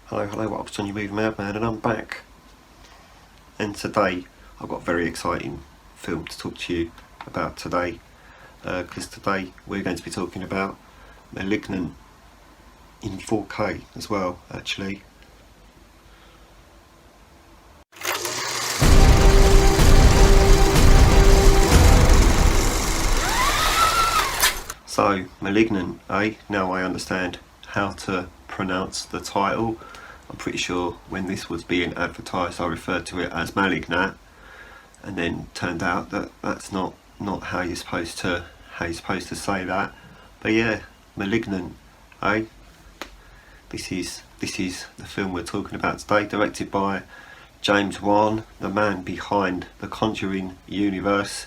Hello, what's on your movie Madman, and I'm back. And today I've got a very exciting film to talk to you about today, because today we're going to be talking about Malignant in 4K as well, actually. So, Malignant, now I understand how to pronounce the title. I'm pretty sure when this was being advertised I referred to it as Malignant, and then turned out that that's not how you're supposed to say that. But yeah, Malignant, This is the film we're talking about today, directed by James Wan, the man behind the Conjuring universe,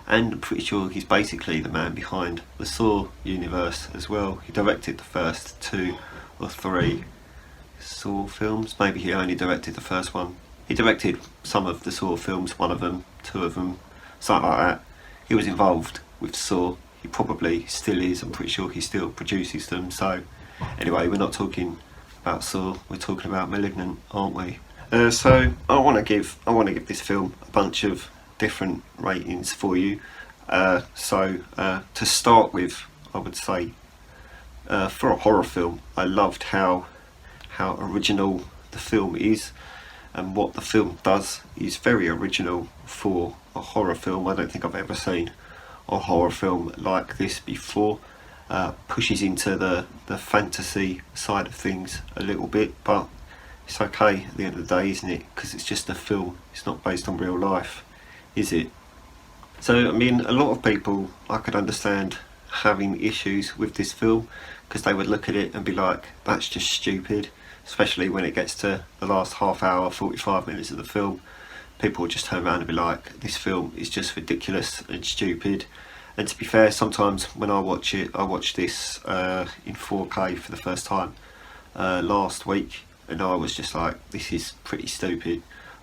and I'm pretty sure he's basically the man behind the Saw universe as well. He directed the first 2 or 3 Saw films. Maybe he only directed the first one. He directed some of the Saw films, one of them, 2 of them, something like that. He was involved with Saw. He probably still is. I'm pretty sure he still produces them. So anyway, we're not talking about Saw, we're talking about Malignant, aren't we? So I want to give this film a bunch of different ratings for you. To start with, I would say, for a horror film, I loved how original the film is, and what the film does is very original for a horror film. I don't think I've ever seen a horror film like this before. Pushes into the fantasy side of things a little bit, but it's okay at the end of the day, isn't it? Because it's just a film, it's not based on real life, is it? So I mean, a lot of people, I could understand having issues with this film, because they would look at it and be like, that's just stupid, especially when it gets to the last half hour, 45 minutes of the film. People would just turn around and be like, this film is just ridiculous and stupid. And to be fair, sometimes when I watch it, I watched this in 4K for the first time last week, and I was just like, this is pretty stupid.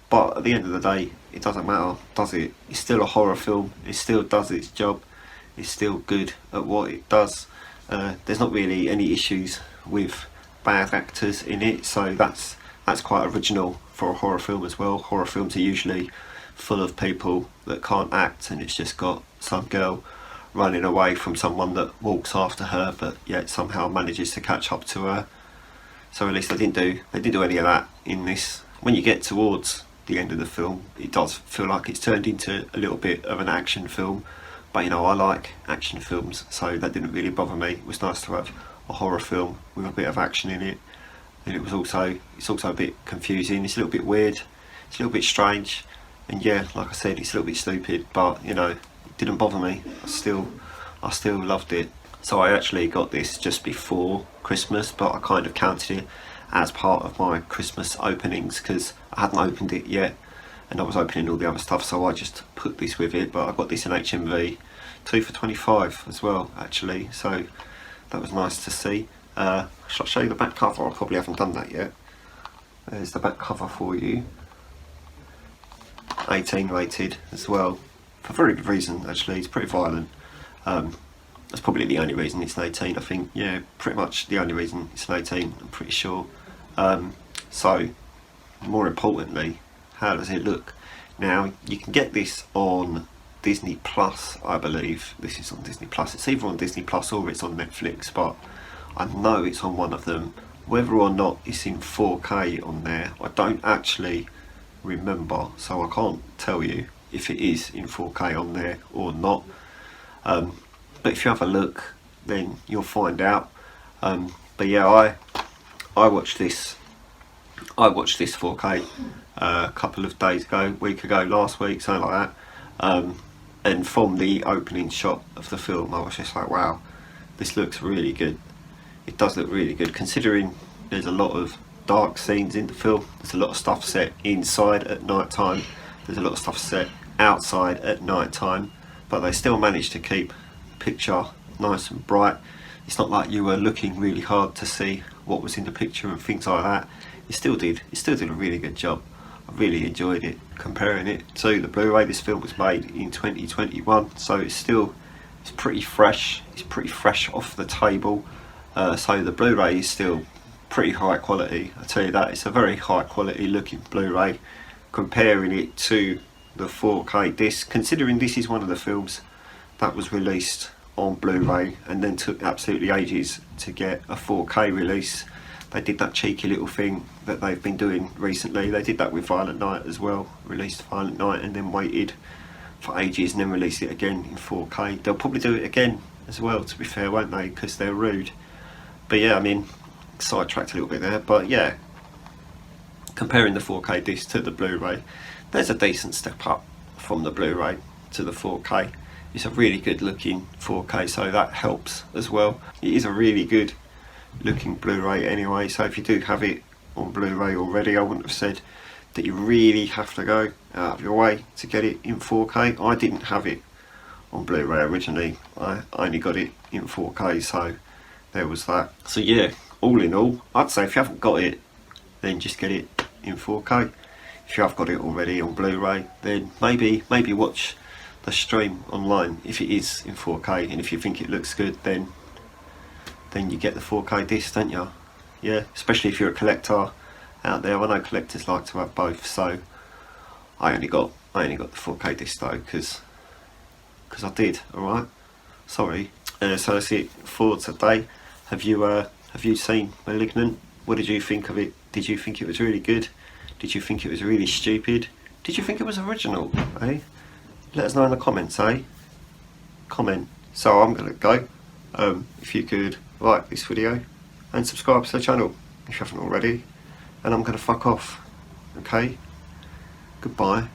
But at the end of the day, it doesn't matter, does it? It's still a horror film, it still does its job, it's still good at what it does. There's not really any issues with bad actors in it, so that's quite original for a horror film as well. Horror films are usually full of people that can't act, and it's just got some girl running away from someone that walks after her, but yet somehow manages to catch up to her. So at least they didn't do any of that in this. When you get towards the end of the film, it does feel like it's turned into a little bit of an action film, but you know, I like action films, so that didn't really bother me. It was nice to have a horror film with a bit of action in it, and it's also a bit confusing, it's a little bit weird, it's a little bit strange, and yeah, like I said, it's a little bit stupid, but you know, it didn't bother me. I still loved it. So I actually got this just before Christmas, but I kind of counted it as part of my Christmas openings because I hadn't opened it yet, and I was opening all the other stuff, so I just put this with it. But I got this in HMV, 2 for $25 as well, actually, so that was nice to see. Shall I show you the back cover? I probably haven't done that yet. There's the back cover for you. 18 rated as well, for very good reason actually. It's pretty violent. That's probably the only reason it's an 18, I think. Yeah, pretty much the only reason it's an 18, I'm pretty sure. So, more importantly, how does it look? Now, you can get this on Disney Plus, I believe. This is on Disney Plus. It's either on Disney Plus or it's on Netflix, but I know it's on one of them. Whether or not it's in 4K on there, I don't actually remember, so I can't tell you if it is in 4K on there or not. But if you have a look, then you'll find out. But yeah, I watched this 4K a couple of days ago, week ago, last week, something like that. And from the opening shot of the film, I was just like, wow, this looks really good. It does look really good, considering there's a lot of dark scenes in the film. There's a lot of stuff set inside at night time. There's a lot of stuff set outside at night time, but they still managed to keep the picture nice and bright. It's not like you were looking really hard to see what was in the picture and things like that. It still did a really good job. I really enjoyed it. Comparing it to the Blu-ray, this film was made in 2021, so it's pretty fresh. It's pretty fresh off the table. So the Blu-ray is still pretty high quality. I tell you that, it's a very high quality looking Blu-ray. Comparing it to the 4K disc, considering this is one of the films that was released on Blu-ray and then took absolutely ages to get a 4K release. They did that cheeky little thing that they've been doing recently. They did that with Violent Night as well, released Violent Night and then waited for ages and then released it again in 4K. They'll probably do it again as well, to be fair, won't they, because they're rude. But yeah, I mean, sidetracked a little bit there, but yeah, comparing the 4K disc to the Blu-ray, there's a decent step up from the Blu-ray to the 4K. It's a really good looking 4K, so that helps as well. It is a really good looking Blu-ray anyway, so if you do have it on Blu-ray already, I wouldn't have said that you really have to go out of your way to get it in 4K. I didn't have it on Blu-ray originally, I only got it in 4K, so there was that. So yeah, all in all, I'd say if you haven't got it, then just get it in 4K. If you have got it already on Blu-ray, then maybe watch the stream online if it is in 4K, and if you think it looks good, then you get the 4K disc, don't you? Yeah, especially if you're a collector out there. I know collectors like to have both, so I only got the 4K disc though, because I did. All right, sorry. So that's it for today. Have you seen Malignant? What did you think of it? Did you think it was really good? Did you think it was really stupid? Did you think it was original? Eh? Let us know in the comments, eh? Comment. So I'm gonna go. If you could like this video and subscribe to the channel if you haven't already, and I'm gonna fuck off. Okay? Goodbye.